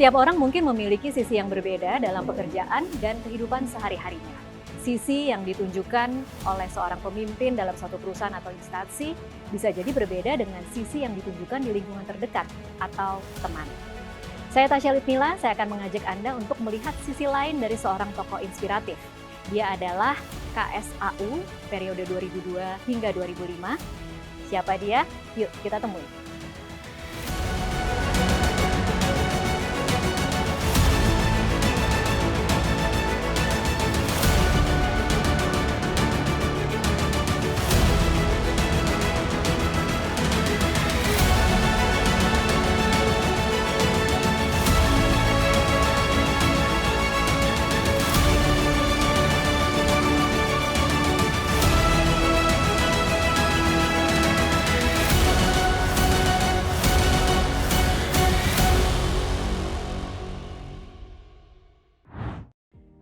Setiap orang mungkin memiliki sisi yang berbeda dalam pekerjaan dan kehidupan sehari-harinya. Sisi yang ditunjukkan oleh seorang pemimpin dalam suatu perusahaan atau instansi bisa jadi berbeda dengan sisi yang ditunjukkan di lingkungan terdekat atau teman. Saya Tasya Litmila, saya akan mengajak Anda untuk melihat sisi lain dari seorang tokoh inspiratif. Dia adalah KSAU periode 2002 hingga 2005. Siapa dia? Yuk kita temui.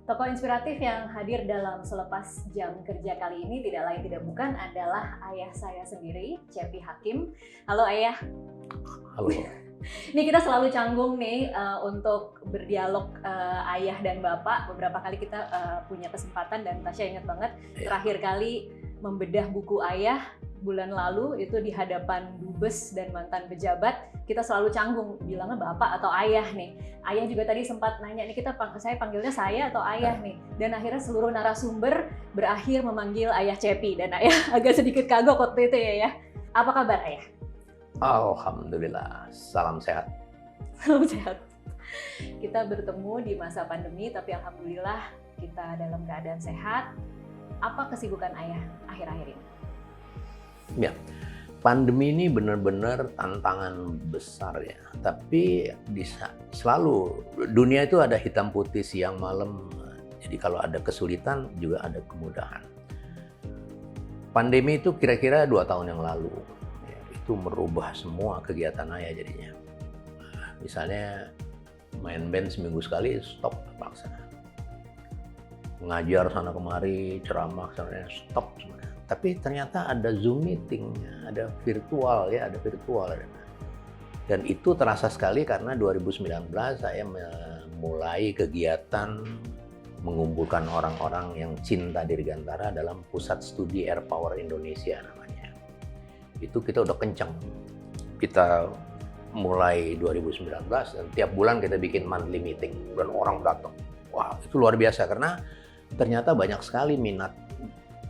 Tokoh inspiratif yang hadir dalam Selepas Jam Kerja kali ini tidak lain tidak bukan adalah ayah saya sendiri, Cepi Hakim. Halo Ayah. Halo. Ini kita selalu canggung nih untuk berdialog ayah dan bapak. Beberapa kali kita punya kesempatan dan Tasya ingat banget terakhir kali membedah buku ayah bulan lalu itu di hadapan dubes dan mantan pejabat. Kita selalu canggung bilangnya bapak atau ayah nih. Ayah juga tadi sempat nanya nih, saya panggilnya saya atau ayah nih. Dan akhirnya seluruh narasumber berakhir memanggil ayah Cepi. Dan ayah agak sedikit kagok waktu itu ya. Apa kabar ayah? Alhamdulillah, salam sehat. Salam sehat. Kita bertemu di masa pandemi, tapi alhamdulillah kita dalam keadaan sehat. Apa kesibukan ayah akhir-akhir ini? Ya, pandemi ini benar-benar tantangan besar ya. Tapi selalu dunia itu ada hitam putih siang malam. Jadi kalau ada kesulitan juga ada kemudahan. Pandemi itu kira-kira 2 tahun yang lalu. Ya, itu merubah semua kegiatan ayah jadinya. Misalnya main band seminggu sekali stop terpaksa. Ngajar sana kemari, ceramah sana stop semuanya. Tapi ternyata ada Zoom meeting, ada virtual ya, ada virtual. Dan itu terasa sekali karena 2019 saya memulai kegiatan mengumpulkan orang-orang yang cinta Dirgantara dalam Pusat Studi Air Power Indonesia namanya. Itu kita udah kencang. Kita mulai 2019 dan tiap bulan kita bikin monthly meeting dan orang datang. Wah, itu luar biasa karena ternyata banyak sekali minat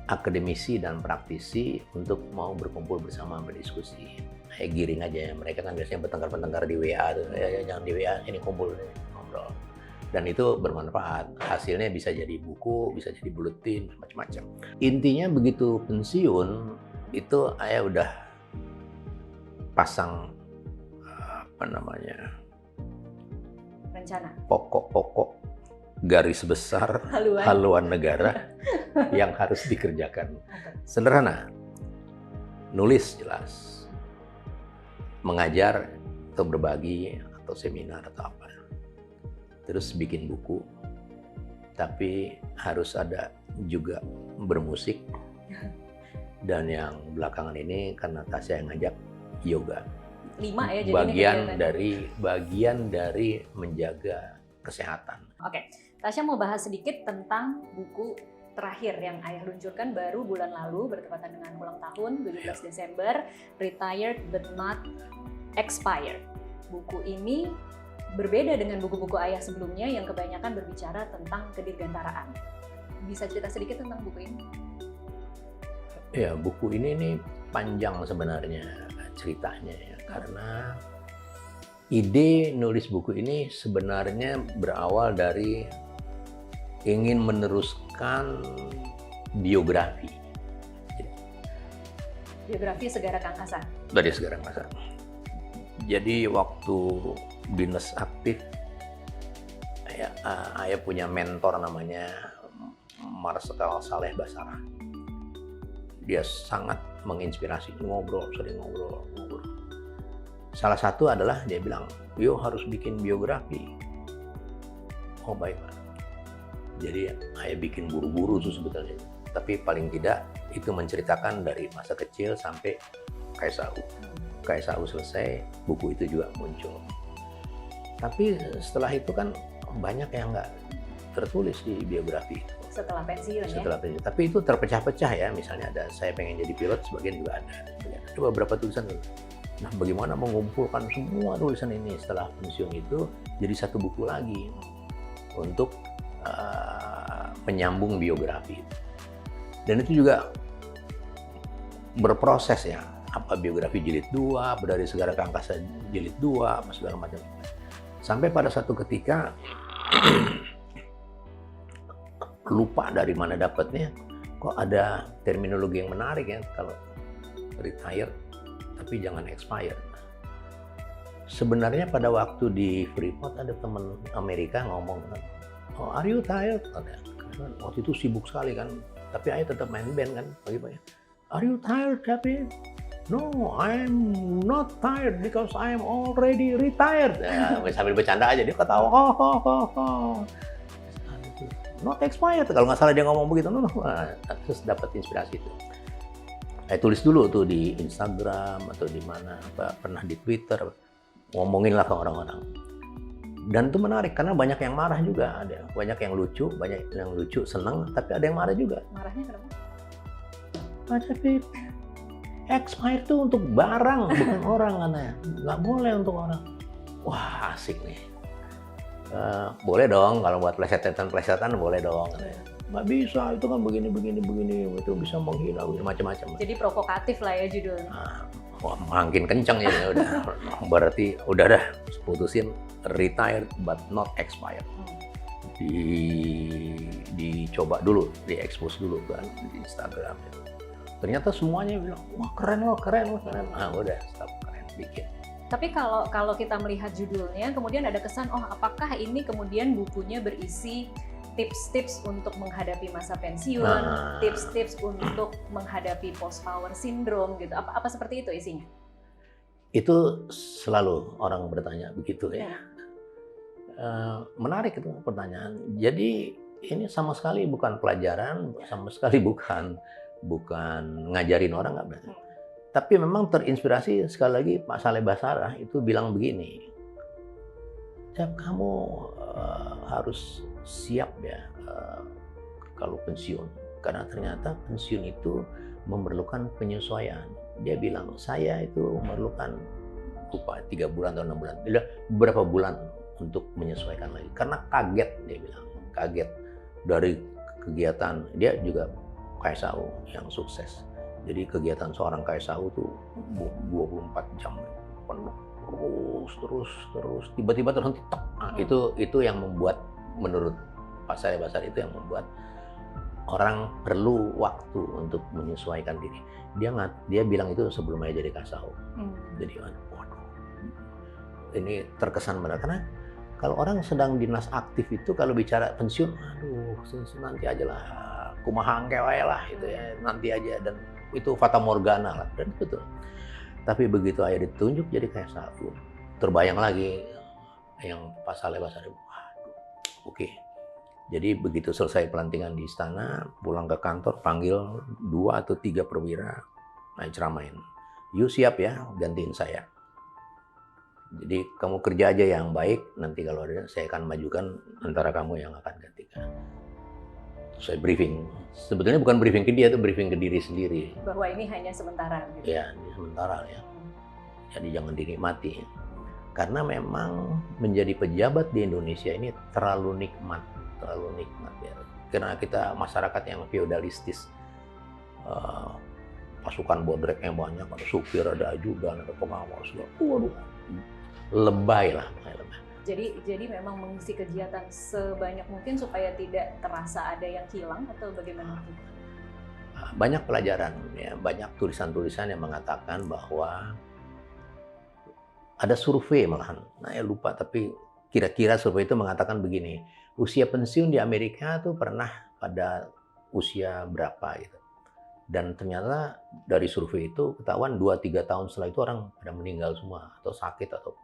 akademisi dan praktisi untuk mau berkumpul bersama berdiskusi. Kayak giring aja, mereka kan biasanya bertengkar-bertengkar di WA, jangan di WA, ini kumpul, ngobrol. Dan itu bermanfaat, hasilnya bisa jadi buku, bisa jadi buletin, macam-macam. Intinya begitu pensiun, itu ayah udah pasang, Rencana? Pokok-pokok garis besar haluan negara yang harus dikerjakan. Sederhana, nulis jelas, mengajar atau berbagi atau seminar atau apa. Terus bikin buku, tapi harus ada juga bermusik. Dan yang belakangan ini karena Tasya yang ngajak, yoga. 5 ya jadi bagian dari menjaga kesehatan. Oke, Tasya mau bahas sedikit tentang buku terakhir yang ayah luncurkan baru bulan lalu bertepatan dengan ulang tahun 17 Desember, Retired But Not Expired. Buku ini berbeda dengan buku-buku ayah sebelumnya yang kebanyakan berbicara tentang kedirgantaraan. Bisa cerita sedikit tentang buku ini? Ya, buku ini panjang sebenarnya ceritanya ya, karena ide nulis buku ini sebenarnya berawal dari ingin meneruskan biografi. Biografi Segara Kangkasa? Dari Segara Kangkasa. Jadi waktu dinas aktif, ayah punya mentor namanya Marsikal Saleh Basara. Dia sangat menginspirasi, sering ngobrol. Salah satu adalah dia bilang, "Yo harus bikin biografi." Oh baik. Jadi ayah bikin buru-buru tuh sebetulnya. Tapi paling tidak itu menceritakan dari masa kecil sampai KSAU. KSAU selesai, buku itu juga muncul. Tapi setelah itu kan banyak yang nggak tertulis di biografi. Setelah pensiun ya? Setelah pensiun. Tapi itu terpecah-pecah ya. Misalnya ada saya pengen jadi pilot, sebagian juga ada. Ada beberapa tulisan. Nah, bagaimana mengumpulkan semua tulisan ini setelah pensiun itu jadi satu buku lagi untuk menyambung biografi. Dan itu juga berproses ya. Apa biografi jilid 2, apa dari Segara ke Angkasa jilid 2, apa segala macam. Sampai pada satu ketika lupa dari mana dapatnya, kok ada terminologi yang menarik ya, kalau retire tapi jangan expire. Sebenarnya pada waktu di Freeport ada teman Amerika ngomong, oh, are you tired? Waktu itu sibuk sekali kan, tapi saya tetap main band kan pagi-pagi. Are you tired, David? No, I'm not tired because I'm already retired. Ya, sambil bercanda aja dia ketawa, oh. Not expired. Kalau nggak salah dia ngomong begitu, no. Terus dapat inspirasi itu. Saya tulis dulu tuh di Instagram atau di mana, pernah di Twitter, ngomongin lah ke orang-orang. Dan itu menarik karena banyak yang marah juga, ada banyak yang lucu, senang, tapi ada yang marah juga. Marahnya kenapa? Tapi expire itu untuk barang, bukan orang katanya. Nggak boleh untuk orang. Wah, asik nih. Boleh dong kalau buat plesetan boleh dong. Nggak bisa, itu kan begini, itu bisa menghina, macam-macam. Jadi provokatif lah ya judulnya. Wah, makin kencang ya udah. Berarti udah dah putusin retired but not expired. Dicoba dulu, diekspos dulu kan di Instagram. Ternyata semuanya bilang, wah keren. Ah udah, stop, keren, bikin. Tapi kalau kita melihat judulnya, kemudian ada kesan, oh apakah ini kemudian bukunya berisi tips-tips untuk menghadapi masa pensiun, tips-tips untuk menghadapi post-power syndrome gitu. Apa seperti itu isinya? Itu selalu orang bertanya begitu ya. Menarik itu pertanyaan. Jadi ini sama sekali bukan pelajaran, sama sekali bukan ngajarin orang, nggak berarti. Tapi memang terinspirasi, sekali lagi Pak Saleh Basarah itu bilang begini, kamu harus siap ya kalau pensiun, karena ternyata pensiun itu memerlukan penyesuaian. Dia bilang, saya itu memerlukan 3 bulan atau 6 bulan, beberapa bulan untuk menyesuaikan lagi, karena kaget, dia bilang, kaget dari kegiatan. Dia juga KSAU yang sukses. Jadi kegiatan seorang KSAU itu 24 jam penuh, terus tiba-tiba terhenti. Nah, itu yang membuat, menurut Pak Saleh Basarah, itu yang membuat orang perlu waktu untuk menyesuaikan diri. Dia bilang itu sebelum aja jadi KSAU. Jadi waduh, ini terkesan benar, karena kalau orang sedang dinas aktif itu kalau bicara pensiun, aduh nanti aja lah, kumaha engke wae lah gitu ya, nanti aja, dan itu fata morgana lah, dan betul. Tapi begitu ayah ditunjuk jadi KSAU, terbayang lagi yang Pak Saleh Basarah, waduh, oke. Jadi begitu selesai pelantikan di istana, pulang ke kantor, panggil 2 atau 3 perwira, naik ceramain. You siap ya, gantiin saya. Jadi kamu kerja aja yang baik, nanti kalau ada saya akan majukan antara kamu yang akan gantikan. Saya briefing, sebetulnya bukan briefing ke dia, itu briefing ke diri sendiri. Bahwa ini hanya sementara. Gitu. Ya, sementara ya. Jadi jangan dinikmati. Karena memang menjadi pejabat di Indonesia ini terlalu nikmat ya. Karena kita masyarakat yang feodalistis, pasukan bodreknya banyak, ada supir, ada ajudan, ada pengawal, waduh, lebay lah. Jadi memang mengisi kegiatan sebanyak mungkin supaya tidak terasa ada yang hilang, atau bagaimana? Banyak pelajaran, ya, banyak tulisan-tulisan yang mengatakan bahwa ada survei malahan, saya lupa, tapi kira-kira survei itu mengatakan begini, usia pensiun di Amerika tuh pernah pada usia berapa gitu. Dan ternyata dari survei itu ketahuan 2-3 tahun setelah itu orang pada meninggal semua, atau sakit, atau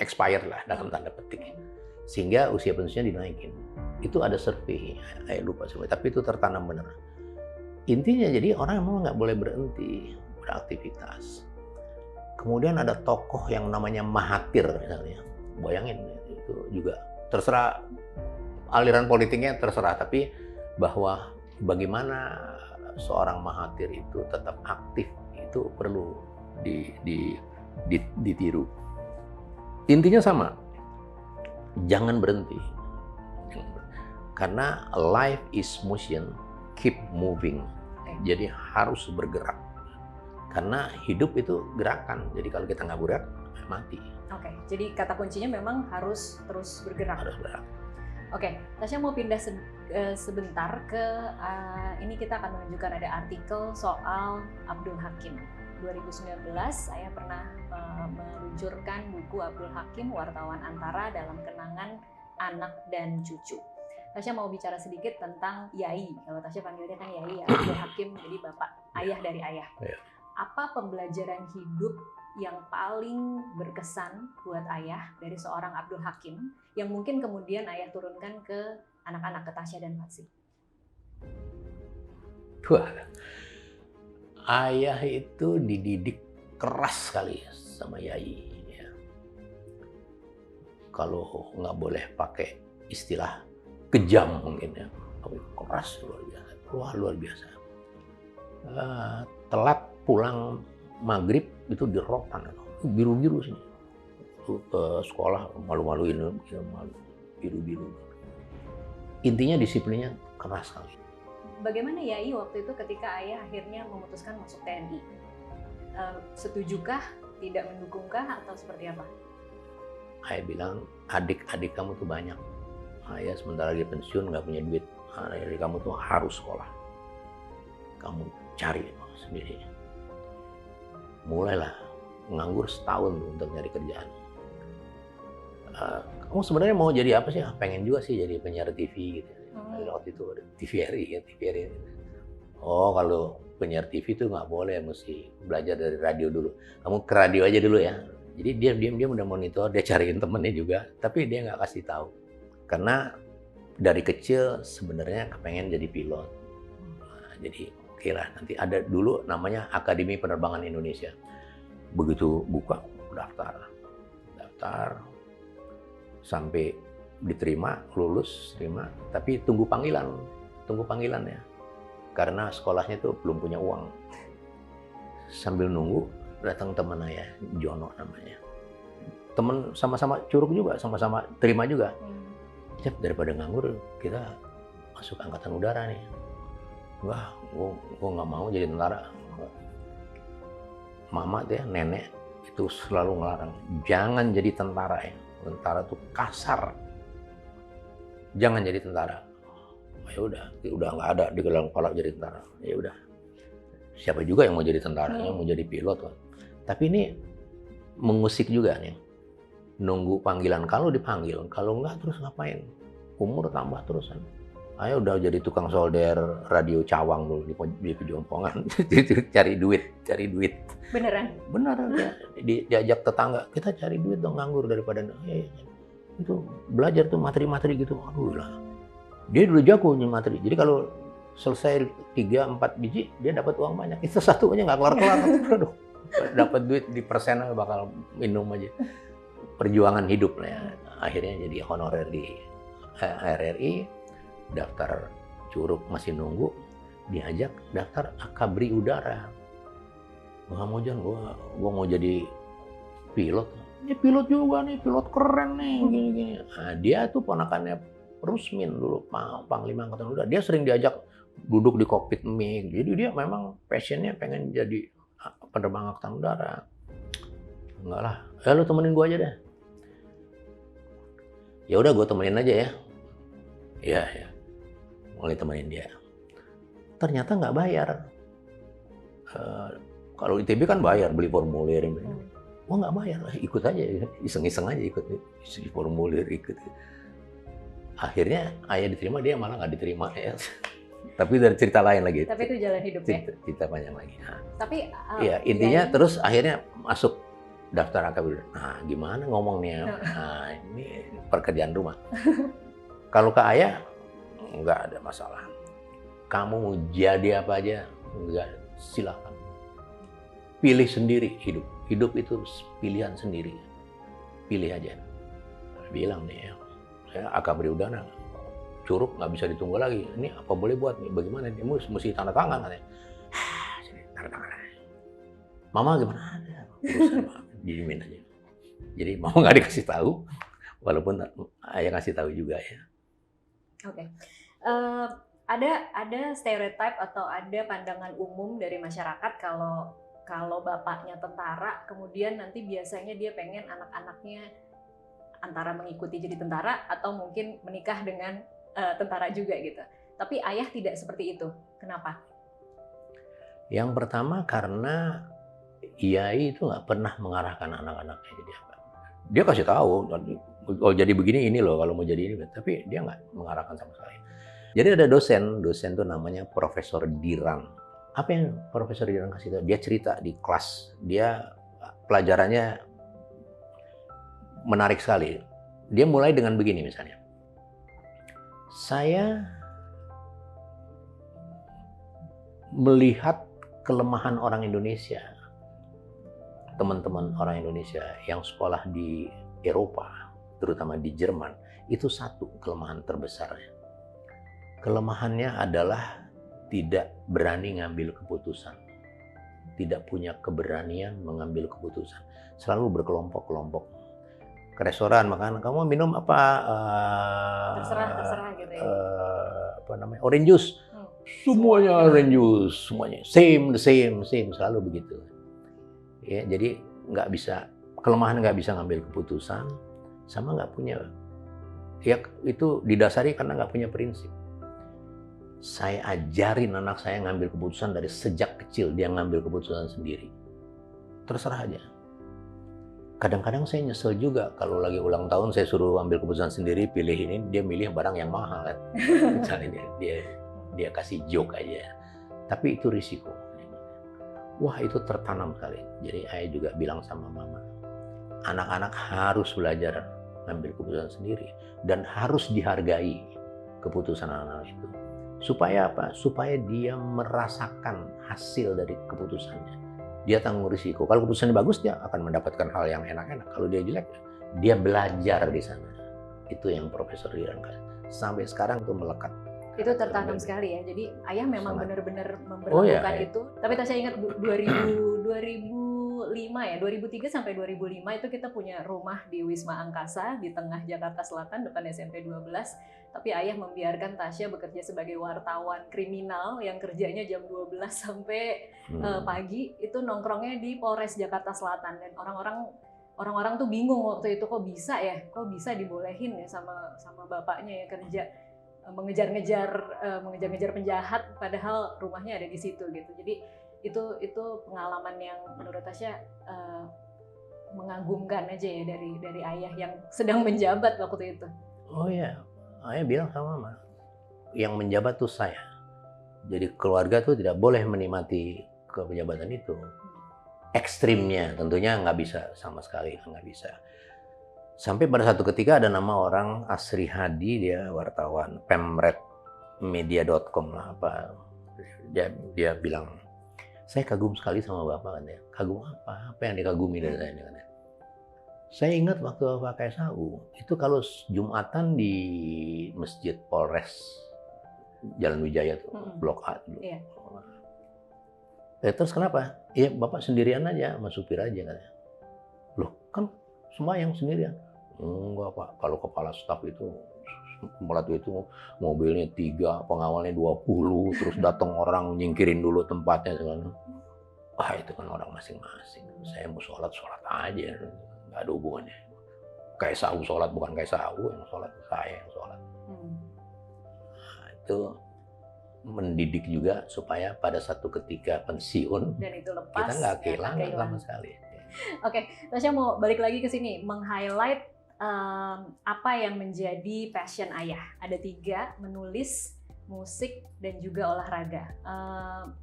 expired lah dalam tanda petik, sehingga usia pensiunnya dinaikin. Itu ada survei, saya lupa survei, tapi itu tertanam benar. Intinya jadi orang memang nggak boleh berhenti beraktivitas. Kemudian ada tokoh yang namanya Mahathir misalnya. bayangin itu juga terserah aliran politiknya terserah, tapi bahwa bagaimana seorang Mahathir itu tetap aktif itu perlu ditiru. Intinya sama, jangan berhenti. Karena life is motion, keep moving. Jadi harus bergerak. Karena hidup itu gerakan. Jadi kalau kita nggak bergerak, mati. Oke, jadi kata kuncinya memang harus terus bergerak. Harus bergerak. Oke, Tasya mau pindah sebentar ke ini kita akan menunjukkan ada artikel soal Abdul Hakim. 2019 saya pernah meluncurkan buku Abdul Hakim Wartawan Antara dalam Kenangan Anak dan Cucu. Tasya mau bicara sedikit tentang Yai. Kalau Tasya panggilnya kan Yai ya, Abdul Hakim jadi bapak, ayah dari ayah. Ya. Apa pembelajaran hidup yang paling berkesan buat ayah dari seorang Abdul Hakim yang mungkin kemudian ayah turunkan ke anak-anak, ke Tasya dan Fatsi? Wah, ayah itu dididik keras sekali sama Yai. Ya. Kalau nggak boleh pakai istilah kejam mungkin ya, tapi keras luar biasa. Telat pulang maghrib itu dirotan, biru-biru sini. Ke sekolah malu-maluin, malu biru-biru. Intinya disiplinnya keras sekali. Bagaimana Yai waktu itu ketika ayah akhirnya memutuskan masuk TNI? Setujukah, tidak mendukungkah, atau seperti apa? Ayah bilang, adik-adik kamu tuh banyak. Ayah sementara lagi pensiun nggak punya duit. Adik kamu tuh harus sekolah. Kamu cari sendiri. Mulailah nganggur setahun untuk nyari kerjaan. Kamu sebenarnya mau jadi apa sih? Pengen juga sih jadi penyiar TV gitu. Waktu itu ada TVRI ya, TVRI. Oh, kalau penyiar TV itu nggak boleh, mesti belajar dari radio dulu. Kamu ke radio aja dulu ya. Jadi diam-diam udah monitor, dia cariin temennya juga, tapi dia nggak kasih tahu. Karena dari kecil sebenarnya kepengen jadi pilot. Nah, jadi oke lah, nanti ada dulu namanya Akademi Penerbangan Indonesia. Begitu buka daftar sampai diterima, lulus, terima, tapi tunggu panggilan ya. Karena sekolahnya itu belum punya uang. Sambil nunggu datang teman ayah, Jono namanya. Temen sama-sama curug juga, sama-sama terima juga. Cep, daripada nganggur, kita masuk angkatan udara nih. Wah, gua nggak mau jadi tentara. Mama tuh ya, nenek itu selalu ngelarang, jangan jadi tentara ya. Tentara tuh kasar. Jangan jadi tentara. Ya udah nggak ada di dalam kepala jadi tentara. Ya udah. Siapa juga yang mau jadi tentara, yang mau jadi pilot kan. Tapi ini mengusik juga nih. Nunggu panggilan, kalau dipanggil, kalau enggak terus ngapain? Umur tambah terus kan. Ayo udah jadi tukang solder radio Cawang dulu di Pejompongan. cari duit. Beneran ya. Diajak tetangga, kita cari duit dong, nganggur daripada itu belajar tuh materi-materi gitu. Aduh lah. Dia dulu jago nih materi. Jadi kalau selesai 3-4 biji, dia dapat uang banyak. Itu satu aja nggak kelar-kelar. Aduh. Dapat duit di persen bakal minum aja. Perjuangan hidup lah ya. Akhirnya jadi honorer di RRI, daftar curug masih nunggu, diajak daftar Akabri Udara. Nggak mau Jan, gua mau jadi pilot. Ini pilot juga nih, pilot keren nih, gini. Nah, dia tuh ponakannya Rusmin dulu, Panglima Angkatan Udara. Dia sering diajak duduk di kokpit MiG. Jadi dia memang passionnya pengen jadi penerbang Angkatan Udara. Enggak lah, lu temenin gua aja deh. Ya udah, gua temenin aja ya. Iya. Mulai temenin dia. Ternyata nggak bayar. Kalau ITB kan bayar, beli formulir. Gua nggak bayar, ikut aja, iseng-iseng aja ikut, isi formulir ikut. Akhirnya ayah diterima, dia malah nggak diterima ya. Tapi dari cerita lain lagi. Tapi itu jalan hidup ya. Cerita panjang lagi. Nah, tapi ya intinya terus akhirnya masuk daftar Akabri. Nah, gimana ngomongnya? Nah, ini pekerjaan rumah. Kalau ke ayah nggak ada masalah. Kamu mau jadi apa aja, nggak, silakan. Pilih sendiri hidup. Hidup itu pilihan sendiri. Pilih aja. bilang nih ya, saya akabri udana, Curug nggak bisa ditunggu lagi. Ini apa boleh buat nih? Bagaimana? Dia mesti tanda tangan katanya. Sini, tanda tangan. Mama gimana? Ada urusan diemin aja. Jadi mau nggak dikasih tahu, walaupun ayah kasih tahu juga ya. Oke. Ada stereotip atau ada pandangan umum dari masyarakat kalau bapaknya tentara, kemudian nanti biasanya dia pengen anak-anaknya antara mengikuti jadi tentara atau mungkin menikah dengan tentara juga gitu. Tapi ayah tidak seperti itu. Kenapa? Yang pertama karena Yai itu nggak pernah mengarahkan anak-anaknya jadi apa. Dia kasih tahu, oh jadi begini ini loh kalau mau jadi ini, tapi dia nggak mengarahkan sama sekali. Jadi ada dosen tuh namanya Profesor Dirang. Apa yang Profesor Dirang kasih tahu? Dia cerita di kelas, dia pelajarannya menarik sekali. Dia mulai dengan begini misalnya. Saya melihat kelemahan orang Indonesia, teman-teman orang Indonesia yang sekolah di Eropa, terutama di Jerman, itu satu kelemahan terbesarnya. Kelemahannya adalah tidak berani ngambil keputusan, tidak punya keberanian mengambil keputusan, selalu berkelompok-kelompok. Ke restoran makan, kamu minum apa? Terserah gitu ya. Apa namanya? Orange juice. Semuanya orange juice, semuanya the same, selalu begitu. Ya, jadi nggak bisa, kelemahan nggak bisa ngambil keputusan, sama nggak punya, ya itu didasari karena nggak punya prinsip. Saya ajarin anak saya ngambil keputusan dari sejak kecil, dia ngambil keputusan sendiri. Terserah aja. Kadang-kadang saya nyesel juga kalau lagi ulang tahun saya suruh ambil keputusan sendiri, pilih ini, dia milih barang yang mahal kan. Misalnya dia kasih joke aja. Tapi itu risiko. Wah, itu tertanam sekali. Jadi ayah juga bilang sama mama, anak-anak harus belajar ngambil keputusan sendiri dan harus dihargai keputusan anak-anak itu. Supaya apa? Supaya dia merasakan hasil dari keputusannya. Dia tanggung risiko. Kalau keputusannya bagus, dia akan mendapatkan hal yang enak-enak. Kalau dia jelek, dia belajar di sana. Itu yang Profesor Dirang sampai sekarang tuh melekat. Itu tertanam sekali ya. Jadi ayah memang benar-benar memperlakukan itu. Tapi saya ingat 2005 ya, 2003 sampai 2005 itu kita punya rumah di Wisma Angkasa di tengah Jakarta Selatan depan SMP 12. Tapi ayah membiarkan Tasya bekerja sebagai wartawan kriminal yang kerjanya jam 12 sampai pagi, itu nongkrongnya di Polres Jakarta Selatan, dan orang-orang tuh bingung waktu itu, kok bisa dibolehin ya sama bapaknya ya kerja mengejar-ngejar penjahat padahal rumahnya ada di situ gitu. Jadi itu pengalaman yang menurut Tasya mengagumkan aja ya dari ayah yang sedang menjabat waktu itu. Oh iya, ayah bilang sama mama, yang menjabat tuh saya. Jadi keluarga tuh tidak boleh menikmati kepejabatan itu. Ekstrimnya tentunya nggak bisa sama sekali, nggak bisa. Sampai pada satu ketika ada nama orang Asri Hadi, dia wartawan pemretmedia.com lah apa. Dia bilang, saya kagum sekali sama bapak, katanya. Kagum apa? Apa yang dikagumi dari saya? Katanya. Saya ingat waktu pakai SAU, itu kalau Jumatan di Masjid Polres Jalan Wijaya tuh, Blok A dulu. Iya. Terus kenapa? Iya, bapak sendirian aja, sama supir aja katanya. Loh, kan semua yang sendirian. Enggak Pak, kalau kepala staf itu waktu itu mobilnya 3, pengawalnya 20, terus datang orang nyingkirin dulu tempatnya. Wah, itu kan orang masing-masing. Saya mau sholat aja, nggak ada hubungannya. Kayak SAU sholat, bukan kayak SAU yang sholat, saya yang sholat. Nah, itu mendidik juga supaya pada satu ketika pensiun dan itu lepas, kita nggak kehilangan sama sekali. Oke, Tasya mau balik lagi ke sini, meng-highlight apa yang menjadi passion ayah. Ada 3, menulis, musik, dan juga olahraga.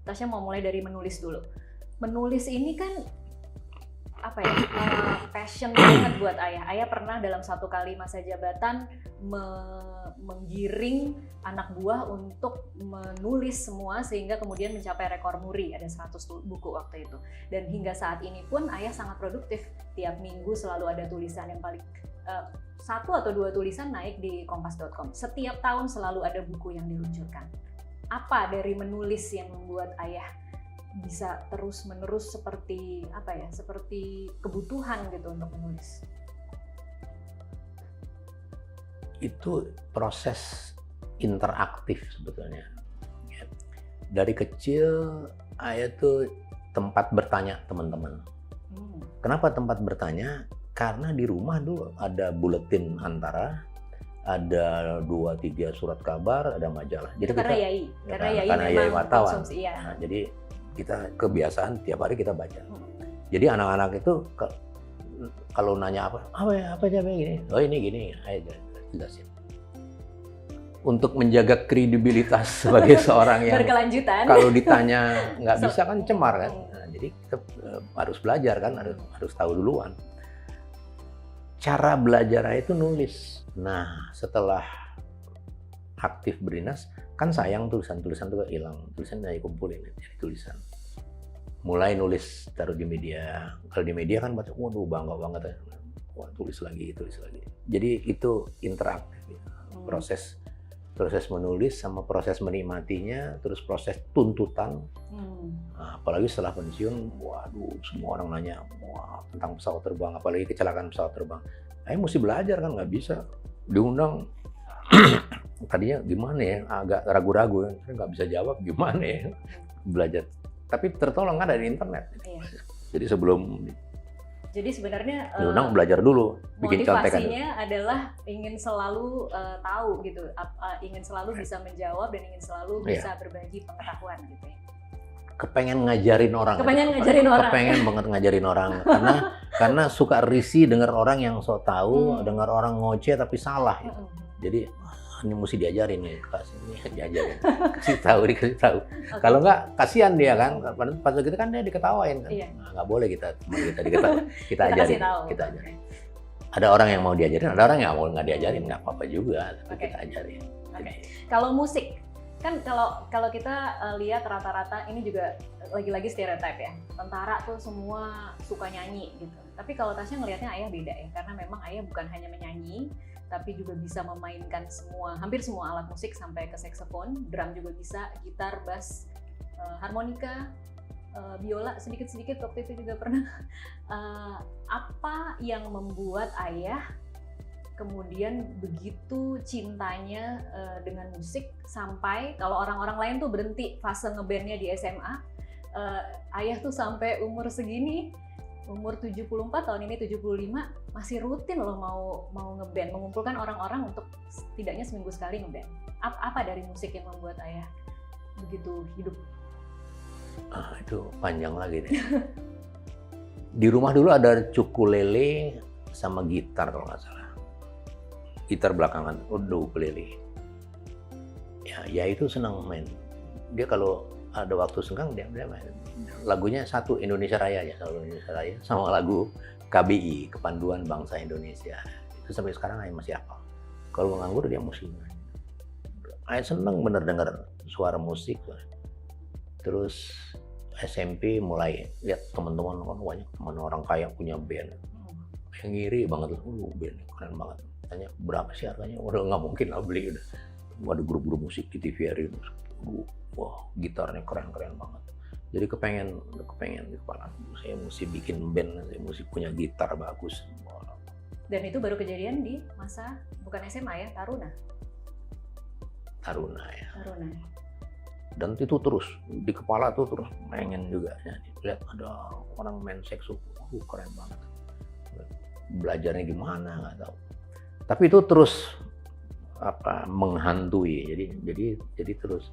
Tasya mau mulai dari menulis dulu. Menulis ini kan apa ya, passion banget buat ayah. Ayah pernah dalam satu kali masa jabatan menggiring anak buah untuk menulis semua sehingga kemudian mencapai rekor muri, ada 100 buku waktu itu. Dan hingga saat ini pun ayah sangat produktif. Tiap minggu selalu ada tulisan yang paling 1 atau 2 tulisan naik di kompas.com. Setiap tahun selalu ada buku yang diluncurkan. Apa dari menulis yang membuat ayah bisa terus-menerus seperti seperti kebutuhan gitu untuk menulis? Itu proses interaktif sebetulnya. Dari kecil ayah tuh tempat bertanya teman-teman. Kenapa tempat bertanya? Karena di rumah dulu ada buletin antara, ada 2-3 surat kabar, ada majalah. Jadi karena Yai wartawan. Iya. Nah, jadi kita kebiasaan tiap hari kita baca. Jadi anak-anak itu kalau nanya apa gini, oh ini gini, ayo jelasin. Untuk menjaga kredibilitas sebagai seorang yang berkelanjutan, kalau ditanya nggak bisa kan cemar kan. Nah, jadi kita harus belajar kan, harus tahu duluan. Cara belajar itu nulis. Nah, setelah aktif berdinas, kan sayang tulisan-tulisan itu hilang. Tulisan saya kumpulin jadi tulisan. Mulai nulis, taruh di media. Kalau di media kan baca, waduh bangga banget ya. Wah, tulis lagi. Jadi itu interaktif. Proses menulis sama proses menikmatinya, terus proses tuntutan. Nah, apalagi setelah pensiun, waduh, semua orang nanya tentang pesawat terbang, apalagi kecelakaan pesawat terbang. Saya mesti belajar kan, nggak bisa diundang. Tadinya gimana ya, agak ragu-ragu, saya nggak bisa jawab gimana ya, belajar. Tapi tertolong kan dari internet. Iya. Jadi sebenarnya diundang belajar dulu, bikin contekan. Motivasinya adalah ingin selalu tahu gitu, ingin selalu bisa menjawab dan ingin selalu bisa berbagi pengetahuan gitu ya. Kepengen ngajarin orang. Kepengen banget ngajarin orang karena suka risih dengar orang yang sok tahu, dengar orang ngoceh tapi salah. Gitu. Jadi ini mesti diajarin nih, diajarin, dikasih tahu. Okay. Kalau nggak kasihan dia kan, pas gitu kan dia diketawain kan. Iya. Nah, nggak boleh kita diketawain, kita ajarin. Ada orang yang mau diajarin, ada orang yang mau nggak diajarin, nggak apa-apa juga, tapi kita ajarin. Okay. Kalau musik kan kalau kita lihat rata-rata ini juga lagi-lagi stereotip ya, tentara tuh semua suka nyanyi gitu. Tapi kalau Tasya ngelihatnya ayah beda ya, karena memang ayah bukan hanya menyanyi, tapi juga bisa memainkan hampir semua alat musik sampai ke saksofon, drum juga bisa, gitar, bass, harmonika, biola sedikit-sedikit waktu itu juga pernah. Apa yang membuat ayah kemudian begitu cintanya dengan musik sampai kalau orang-orang lain tuh berhenti fase ngebandnya di SMA, ayah tuh sampai umur segini, umur 74 tahun ini 75 masih rutin loh mau ngeband, mengumpulkan orang-orang untuk setidaknya seminggu sekali ngeband. Apa dari musik yang membuat ayah begitu hidup? Itu panjang lagi deh. Di rumah dulu ada ukulele sama gitar kalau nggak salah. Gitar belakangan, ukulele. Ya itu senang main. Dia kalau ada waktu senggang dia main. Lagunya satu Indonesia Raya ya, selalu Indonesia Raya sama lagu KBI, Kepanduan Bangsa Indonesia. Itu sampai sekarang Ayah masih hafal. Kalau nganggur dia mesti main. Ayah seneng bener dengar suara musik. Terus SMP mulai lihat teman-teman kan banyak teman orang kaya punya band. Yang ngiri banget loh, band keren banget. Tanya berapa sih harganya? Udah nggak mungkin lah beli udah. Ada grup-grup musik di TVRI. Wah, gitarnya keren-keren banget. Jadi kepengen di kepala saya mesti bikin band, saya mesti punya gitar bagus. Dan itu baru kejadian di masa bukan SMA ya, Taruna ya. Taruna. Dan itu terus di kepala tuh terus pengen juga nyanyi. Lihat ada orang main saxophone, keren banget. Belajarnya gimana nggak tahu. Tapi itu terus menghantui. Jadi terus.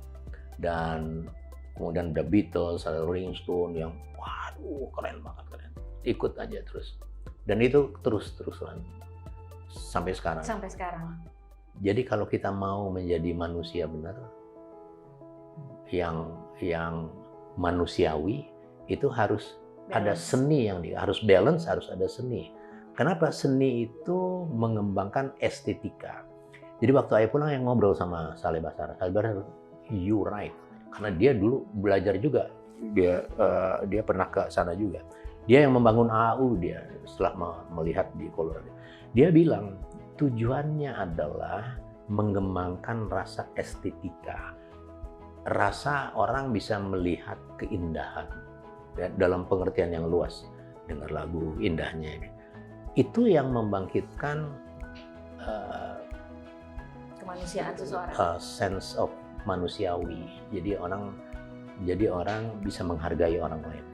Dan kemudian The Beatles, ada Rolling Stone yang waduh keren banget, keren. Ikut aja terus. Dan itu terus-terusan sampai sekarang. Jadi kalau kita mau menjadi manusia benar yang manusiawi, itu harus ada seni harus balance, harus ada seni. Kenapa? Seni itu mengembangkan estetika. Jadi waktu Ayah pulang yang ngobrol sama Saleh Basara, you right. Karena dia dulu belajar juga, dia pernah ke sana juga. Dia yang membangun AAU dia setelah melihat di Colorado. Dia bilang tujuannya adalah mengembangkan rasa estetika. Rasa orang bisa melihat keindahan ya, dalam pengertian yang luas. Dengar lagu indahnya ini. Itu yang membangkitkan Kemanusiaan seseorang. Sense of manusiawi. Jadi orang bisa menghargai orang lain.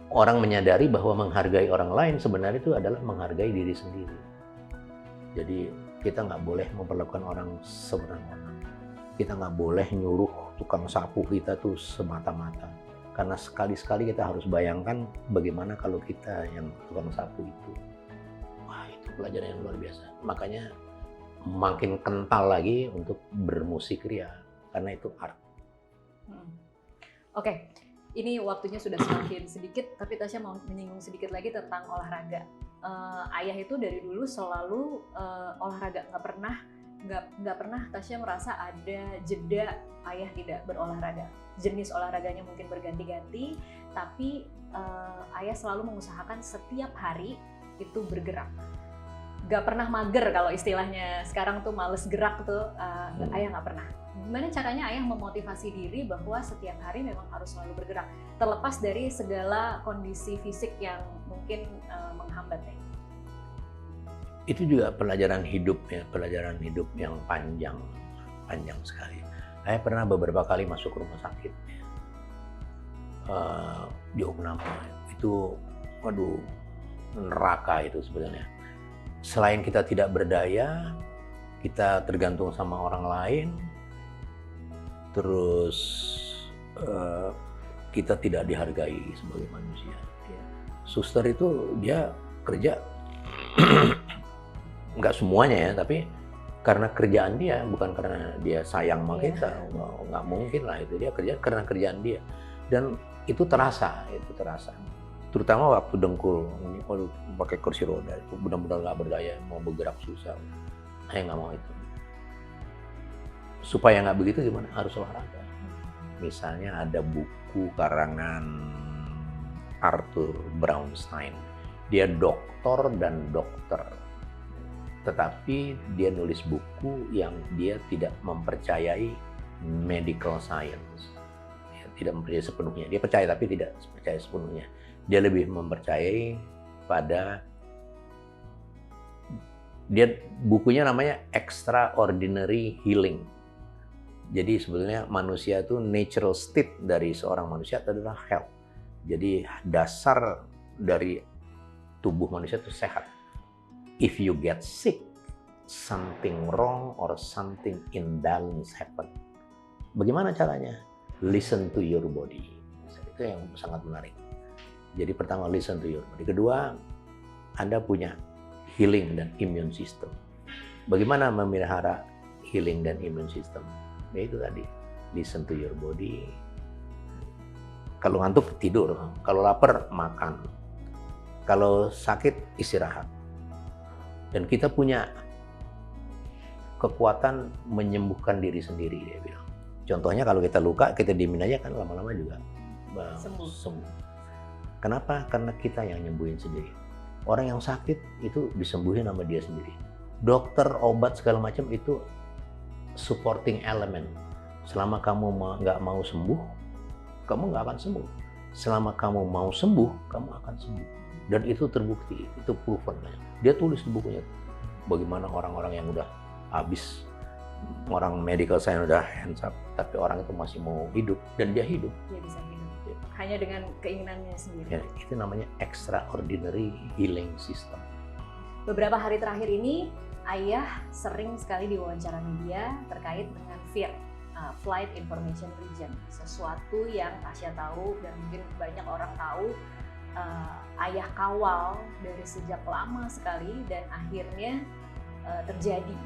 Orang menyadari bahwa menghargai orang lain sebenarnya itu adalah menghargai diri sendiri. Jadi kita nggak boleh memperlakukan orang semena-mena. Kita nggak boleh nyuruh tukang sapu kita tuh semata-mata. Karena sekali-sekali kita harus bayangkan bagaimana kalau kita yang tukang sapu itu. Wah, itu pelajaran yang luar biasa. Makanya makin kental lagi untuk bermusik ria. Karena itu art. Oke. Ini waktunya sudah semakin sedikit, tapi Tasya mau menyinggung sedikit lagi tentang olahraga. Ayah itu dari dulu selalu olahraga, nggak pernah Tasya merasa ada jeda ayah tidak berolahraga. Jenis olahraganya mungkin berganti-ganti, tapi ayah selalu mengusahakan setiap hari itu bergerak. Nggak pernah mager kalau istilahnya sekarang tuh males gerak tuh, ayah nggak pernah. Gimana caranya ayah memotivasi diri bahwa setiap hari memang harus selalu bergerak, terlepas dari segala kondisi fisik yang mungkin menghambat ya? Itu juga pelajaran hidup ya, pelajaran hidup yang panjang sekali. Saya pernah beberapa kali masuk rumah sakit di Oknama. Itu, waduh, neraka itu sebenarnya. Selain kita tidak berdaya, kita tergantung sama orang lain, terus kita tidak dihargai sebagai manusia. Suster itu dia kerja nggak semuanya ya, tapi karena kerjaan dia, bukan karena dia sayang sama kita, nggak mungkin lah itu, dia kerja karena kerjaan dia, dan itu terasa. Terutama waktu dengkul, waduh, pakai kursi roda itu benar-benar nggak berdaya, mau bergerak susah. Saya nggak mau itu. Supaya nggak begitu gimana? Harus olahraga. Misalnya ada buku karangan Arthur Brownstein. Dia doktor dan dokter. Tetapi dia nulis buku yang dia tidak mempercayai medical science. Dia tidak mempercayai sepenuhnya. Dia percaya tapi tidak percaya sepenuhnya. Dia lebih mempercayai pada, bukunya namanya Extraordinary Healing. Jadi sebetulnya manusia itu natural state dari seorang manusia adalah health. Jadi dasar dari tubuh manusia itu sehat. If you get sick, something wrong or something imbalance happen. Bagaimana caranya? Listen to your body. Itu yang sangat menarik. Jadi pertama, listen to your body. Kedua, Anda punya healing dan immune system. Bagaimana memelihara healing dan immune system? Ya itu tadi, listen to your body. Kalau ngantuk tidur, kalau lapar makan, kalau sakit istirahat. Dan kita punya kekuatan menyembuhkan diri sendiri, dia bilang. Contohnya kalau kita luka, kita diemin aja kan lama-lama juga sembuh. Kenapa? Karena kita yang nyembuhin sendiri. Orang yang sakit itu disembuhin sama dia sendiri. Dokter, obat segala macam itu supporting element. Selama kamu nggak mau sembuh, kamu nggak akan sembuh. Selama kamu mau sembuh, kamu akan sembuh. Dan itu terbukti, itu proven. Dia tulis di bukunya bagaimana orang-orang yang udah habis, orang medical science udah hands up, tapi orang itu masih mau hidup dan dia hidup. Dia bisa hidup. Hanya dengan keinginannya sendiri. Ya, itu namanya extraordinary healing system. Beberapa hari terakhir ini, ayah sering sekali diwawancara media terkait dengan FIR, Flight Information Region. Sesuatu yang Tasya tahu dan mungkin banyak orang tahu, ayah kawal dari sejak lama sekali dan akhirnya terjadi.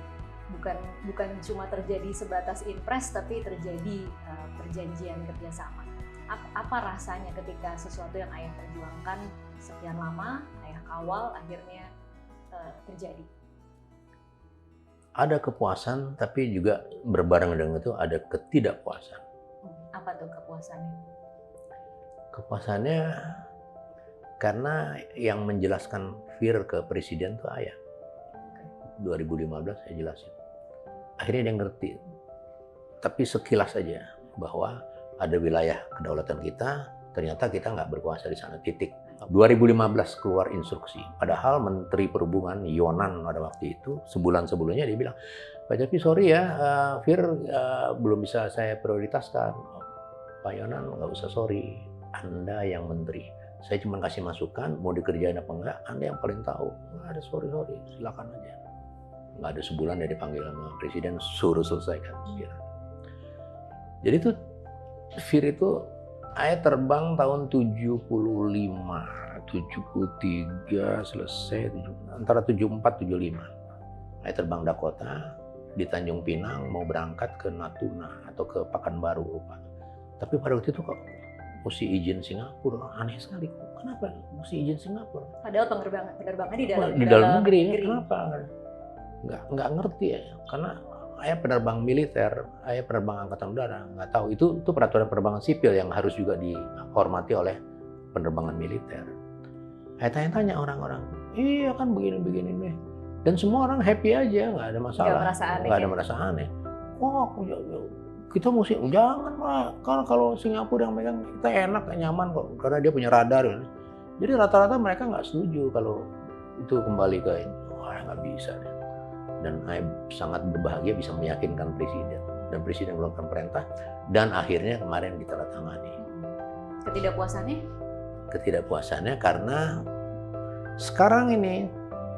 Bukan cuma terjadi sebatas impres, tapi terjadi perjanjian kerjasama. Apa rasanya ketika sesuatu yang ayah perjuangkan sekian lama, ayah kawal, akhirnya terjadi? Ada kepuasan, tapi juga berbareng dengan itu ada ketidakpuasan. Apa tuh kepuasannya? Kepuasannya Karena yang menjelaskan Fir ke presiden tuh ayah. 2015 saya jelasin. Akhirnya dia ngerti. Tapi sekilas saja bahwa ada wilayah kedaulatan kita, ternyata kita nggak berkuasa di sana, titik. 2015 keluar instruksi. Padahal Menteri Perhubungan Yonan pada waktu itu, sebulan sebelumnya dia bilang, Pak Cepi sorry ya, Fir belum bisa saya prioritaskan. Pak Yonan nggak usah sorry, Anda yang menteri. Saya cuma kasih masukan, mau dikerjain apa enggak, Anda yang paling tahu. Nggak ada sorry, silakan aja. Nggak ada sebulan dia dipanggil sama presiden, suruh selesaikan. Jadi tuh Fir itu, saya terbang tahun 75, 73 selesai, antara 74, 75. Saya terbang Dakota, di Tanjung Pinang, mau berangkat ke Natuna atau ke Pekanbaru, lupa. Tapi pada waktu itu kok mesti izin Singapura, aneh sekali. Kenapa mesti izin Singapura? Padahal penerbangannya di dalam negeri. Kenapa? Nggak ngerti ya. Karena ayah penerbang militer, ayah penerbang angkatan udara, nggak tahu. Itu peraturan penerbangan sipil yang harus juga dihormati oleh penerbangan militer. Saya tanya-tanya orang-orang, iya kan begini-begini nih. Dan semua orang happy aja, nggak ada masalah. Nggak ada merasa aneh. Oh, kita mesti jangan lah, karena kalau Singapura yang megang kita enak, nyaman kok, karena dia punya radar. Jadi rata-rata mereka nggak setuju kalau itu kembali ke wah nggak bisa. Dan saya sangat berbahagia bisa meyakinkan presiden, dan presiden mengeluarkan perintah, dan akhirnya kemarin ditandatangani. Ketidakpuasannya karena sekarang ini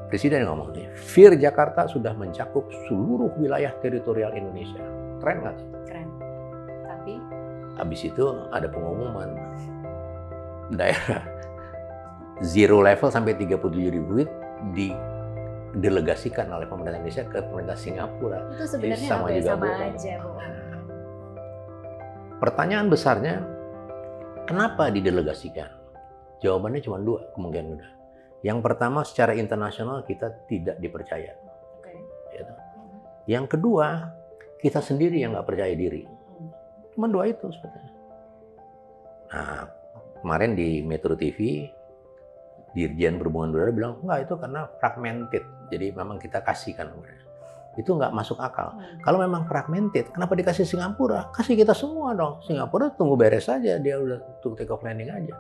presiden ngomong nih, Fir Jakarta sudah mencakup seluruh wilayah teritorial Indonesia. Keren nggak? Keren. Tapi habis itu ada pengumuman daerah zero level sampai 37.000 feet didelegasikan oleh pemerintah Indonesia ke pemerintah Singapura. Itu sebenarnya sama aja, Bu. Pertanyaan besarnya, kenapa didelegasikan? Jawabannya cuma dua kemungkinan udah. Yang pertama, secara internasional kita tidak dipercaya. Gitu. Yang kedua, kita sendiri yang nggak percaya diri. Cuma dua itu sebetulnya. Nah, kemarin di Metro TV, Dirjen Perhubungan Udara bilang, enggak, itu karena fragmented. Jadi memang kita kasihkan. Itu nggak masuk akal. Kalau memang fragmented, kenapa dikasih Singapura? Kasih kita semua dong. Singapura tunggu beres saja, dia udah untuk take off landing aja.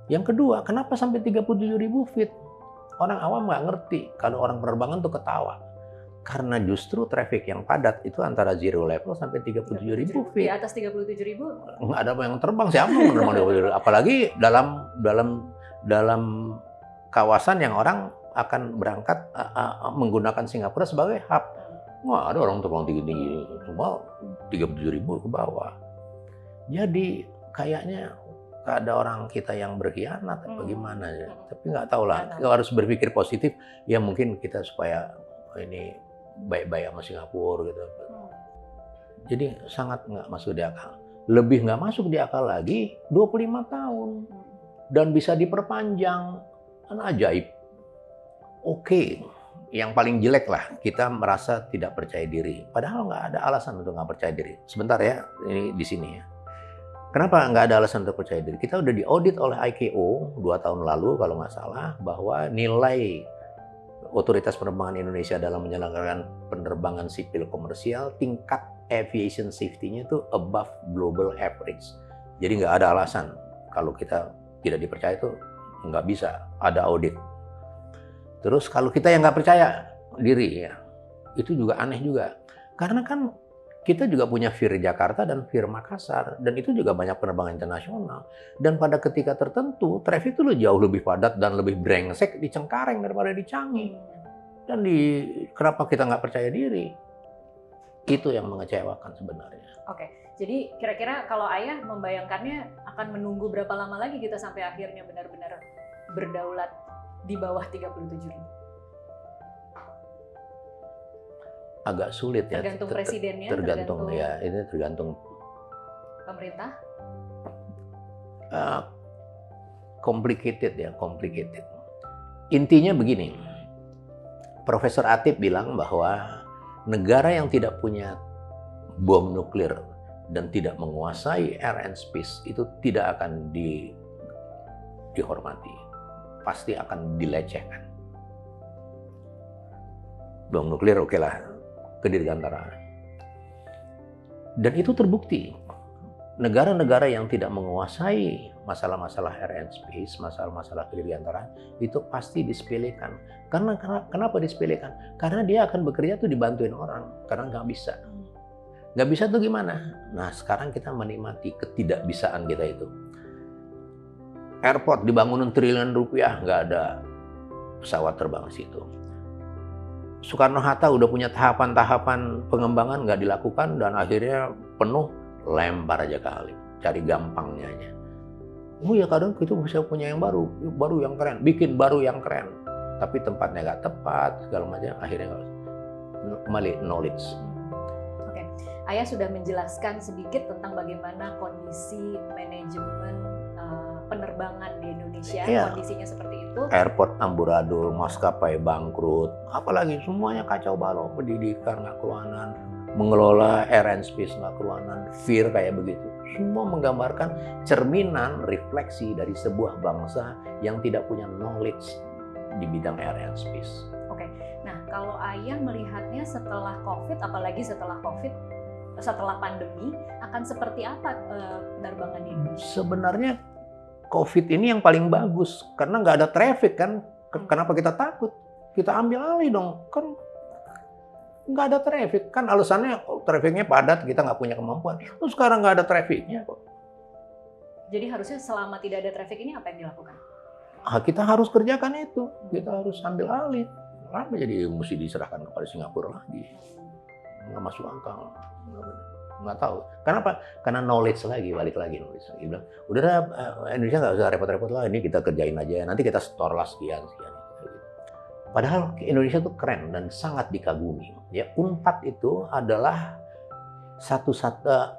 Yang kedua, kenapa sampai 37.000 feet? Orang awam nggak ngerti. Kalau orang penerbangan tuh ketawa. Karena justru traffic yang padat itu antara zero level sampai 37.000 feet. Di atas 37.000? Nggak ada yang terbang, siapa yang terbang 37.000? Apalagi dalam kawasan yang orang akan berangkat menggunakan Singapura sebagai hub. Wah, ada orang terbang tinggi-tinggi, semua 37.000 ke bawah. Jadi kayaknya ada orang kita yang berkhianat atau gimana ya. Tapi nggak tahu lah, kita harus berpikir positif. Ya mungkin kita supaya ini baik-baik sama Singapura gitu. Jadi sangat nggak masuk di akal. Lebih nggak masuk di akal lagi 25 tahun. Dan bisa diperpanjang. Kan ajaib. Oke, yang paling jelek lah, kita merasa tidak percaya diri. Padahal nggak ada alasan untuk nggak percaya diri. Sebentar ya, ini di sini ya. Kenapa nggak ada alasan untuk percaya diri? Kita udah diaudit oleh ICAO 2 tahun lalu kalau nggak salah, bahwa nilai Otoritas Penerbangan Indonesia dalam menyelenggarakan penerbangan sipil komersial, tingkat aviation safety-nya itu above global average. Jadi nggak ada alasan kalau kita tidak dipercaya itu nggak bisa ada audit. Terus kalau kita yang nggak percaya diri ya, itu juga aneh juga. Karena kan kita juga punya Fir Jakarta dan Fir Makassar, dan itu juga banyak penerbangan internasional. Dan pada ketika tertentu, traffic itu jauh lebih padat dan lebih brengsek di Cengkareng daripada di Changi. Dan kenapa kita nggak percaya diri? Itu yang mengecewakan sebenarnya. Oke, jadi kira-kira kalau ayah membayangkannya akan menunggu berapa lama lagi kita sampai akhirnya benar-benar berdaulat di bawah 37.000? Agak sulit ya. Tergantung presidennya. Tergantung ya, ini tergantung pemerintah. Complicated. Intinya begini, Profesor Atip bilang bahwa negara yang tidak punya bom nuklir dan tidak menguasai air and space itu tidak akan dihormati. pasti akan dilecehkan. Bom nuklir oke lah, kedirgantaraan. Dan itu terbukti. Negara-negara yang tidak menguasai masalah-masalah air and space, masalah-masalah kedirgantaraan, itu pasti disepelekan. Karena kenapa disepelekan? Karena dia akan bekerja tuh dibantuin orang, karena nggak bisa. Nggak bisa tuh gimana? Nah, sekarang kita menikmati ketidakbisaan kita itu. Airport dibangunin triliunan rupiah, nggak ada pesawat terbang di situ. Soekarno-Hatta udah punya tahapan-tahapan pengembangan, nggak dilakukan, dan akhirnya penuh, lempar aja kali, cari gampangnya aja. Oh ya, kadang kita bisa punya yang baru yang keren, bikin baru yang keren, tapi tempatnya nggak tepat, segala macam, akhirnya nggak. Kembali knowledge. Oke, Ayah sudah menjelaskan sedikit tentang bagaimana kondisi manajemen penerbangan di Indonesia, kondisinya seperti itu. Airport amburadul, maskapai bangkrut, apalagi semuanya kacau balau, pendidikan nggak keluanan, mengelola air and space nggak keluanan, fear kayak begitu. Semua menggambarkan cerminan refleksi dari sebuah bangsa yang tidak punya knowledge di bidang air and space. Oke, nah kalau Ayah melihatnya setelah COVID, apalagi setelah COVID, setelah pandemi, akan seperti apa penerbangan di Indonesia? Sebenarnya COVID ini yang paling bagus, karena nggak ada traffic kan. Kenapa kita takut? Kita ambil alih dong, kan nggak ada traffic. Kan alasannya trafficnya padat, kita nggak punya kemampuan. Terus sekarang nggak ada trafficnya kok. Jadi harusnya selama tidak ada traffic ini apa yang dilakukan? Kita harus kerjakan itu, kita harus ambil alih. Kenapa jadi mesti diserahkan kepada Singapura lagi? Nggak masuk akal. Nggak tahu. Kenapa? Karena knowledge lagi, balik lagi knowledge lagi. Bilang, udah Indonesia nggak usah repot-repot lah, ini kita kerjain aja, nanti kita store lah sekian. Padahal Indonesia tuh keren dan sangat dikagumi. Ya, UNPAD itu adalah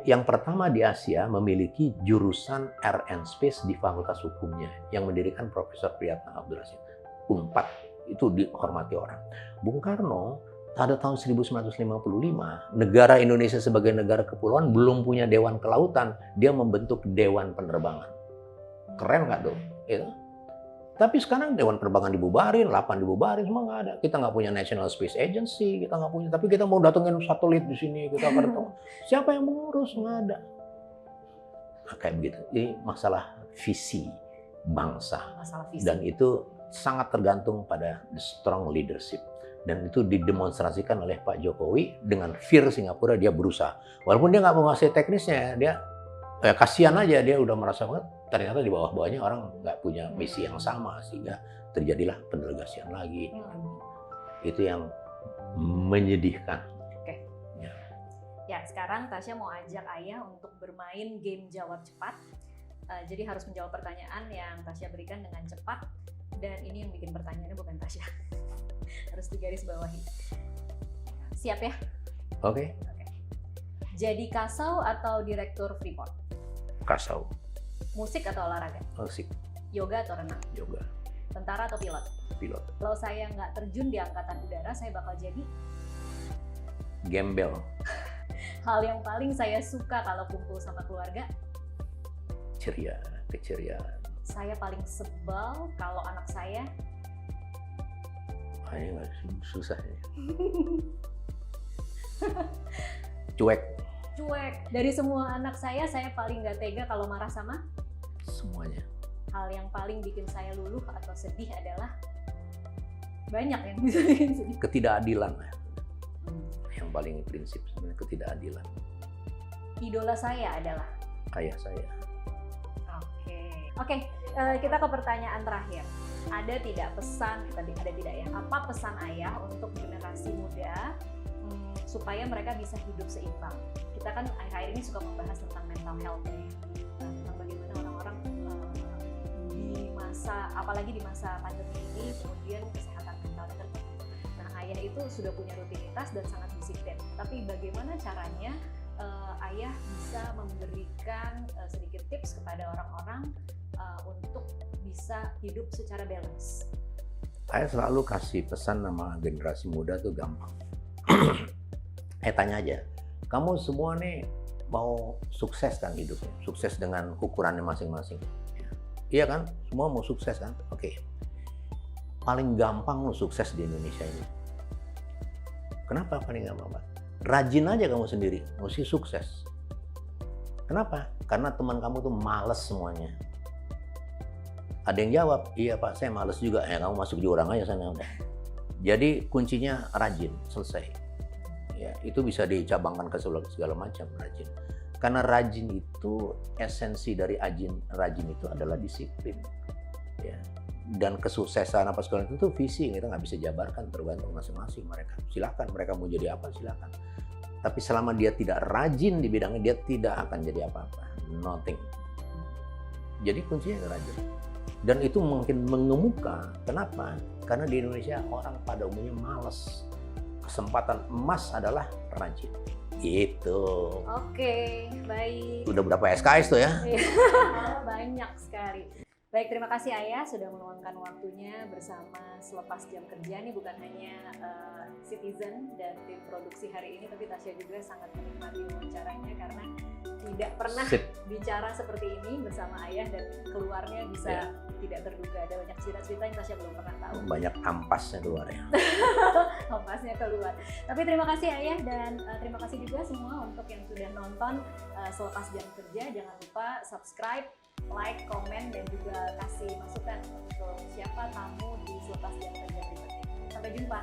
yang pertama di Asia memiliki jurusan Air and Space di Fakultas Hukumnya, yang mendirikan Profesor Priyatna Abdul Rashid. UNPAD itu dihormati orang. Bung Karno pada tahun 1955, negara Indonesia sebagai negara kepulauan belum punya Dewan Kelautan, dia membentuk Dewan Penerbangan. Keren nggak tuh? Ya. Tapi sekarang Dewan Penerbangan dibubarin, 8 dibubarin, semua nggak ada. Kita nggak punya National Space Agency, kita nggak punya. Tapi kita mau datengin satelit di sini, kita akan ketemu. Siapa yang mengurus? Nggak ada. Nah, kayak begitu. Ini masalah visi bangsa. Masalah visi. Dan itu sangat tergantung pada the strong leadership. Dan itu didemonstrasikan oleh Pak Jokowi dengan fear Singapura, dia berusaha. Walaupun dia nggak menguasai teknisnya, dia kasihan aja, dia udah merasa banget. Ternyata di bawah-bawahnya orang nggak punya misi yang sama, sehingga terjadilah pendelegasian lagi. Itu yang menyedihkan. Oke. Ya, sekarang Tasya mau ajak Ayah untuk bermain game jawab cepat. Jadi harus menjawab pertanyaan yang Tasya berikan dengan cepat. Dan ini yang bikin pertanyaannya bukan Tasya. Harus digaris bawahi. Siap ya? Oke. Jadi Kasau atau direktur Freeport? Kasau. Musik atau olahraga? Musik. Yoga atau renang? Yoga. Tentara atau pilot? Pilot. Kalau saya nggak terjun di angkatan udara, saya bakal jadi? Gembel. Hal yang paling saya suka kalau kumpul sama keluarga? Ceria, keceriaan. Saya paling sebel kalau anak saya? Ini nggak susah ya. Cuek. Cuek. Dari semua anak saya paling nggak tega kalau marah sama? Semuanya. Hal yang paling bikin saya luluh atau sedih adalah? Banyak yang bisa bikin sedih. Ketidakadilan. Yang paling prinsip sebenarnya ketidakadilan. Idola saya adalah? Ayah saya. Oke, kita ke pertanyaan terakhir. Ada tidak pesan, ada tidak ya, apa pesan Ayah untuk generasi muda supaya mereka bisa hidup seimbang? Kita kan akhir-akhir ini suka membahas tentang mental health ya, tentang bagaimana orang-orang di masa, apalagi di masa pandemi ini, kemudian kesehatan mentalnya terganggu. Nah, Ayah itu sudah punya rutinitas dan sangat disiplin. Tapi bagaimana caranya Ayah bisa memberikan sedikit tips kepada orang-orang untuk bisa hidup secara balance? Saya selalu kasih pesan sama generasi muda tuh gampang. Tanya aja, kamu semua nih mau sukses kan hidupnya? Sukses dengan ukurannya masing-masing. Iya kan? Semua mau sukses kan? Oke. paling gampang lo sukses di Indonesia ini. Kenapa paling gampang, Pak? Rajin aja kamu sendiri, mesti sukses. Kenapa? Karena teman kamu tuh males semuanya. Ada yang jawab, iya Pak, saya males juga. Ya kamu masuk jurang aja sana udah. Jadi kuncinya rajin, selesai. Ya, itu bisa dicabangkan ke segala macam rajin. Karena rajin itu esensi dari rajin itu adalah disiplin. Ya. Dan kesuksesan apa segala itu visi, kita nggak bisa jabarkan, tergantung masing-masing mereka. Silakan mereka mau jadi apa, silakan. Tapi selama dia tidak rajin di bidangnya, dia tidak akan jadi apa-apa. Nothing. Jadi kuncinya rajin. Dan itu mungkin mengemuka. Kenapa? Karena di Indonesia orang pada umumnya malas. Kesempatan emas adalah rajin. Gitu. Oke, baik. Udah berapa SKS tuh ya? Banyak sekali. Baik, terima kasih Ayah sudah meluangkan waktunya bersama Selepas Jam Kerja. Ini bukan hanya Citizen dan tim produksi hari ini, tapi Tasya juga sangat menikmati wawancaranya karena tidak pernah bicara seperti ini bersama Ayah dan keluarnya bisa tidak terduga. Ada banyak cerita-cerita yang Tasya belum pernah tahu. Banyak ampasnya keluar ya. Ampasnya keluar. Tapi terima kasih Ayah dan terima kasih juga semua untuk yang sudah nonton Selepas Jam Kerja. Jangan lupa subscribe, like, komen, dan juga kasih masukan untuk siapa tamu di Selepas Jam Kerja berikutnya. Sampai jumpa.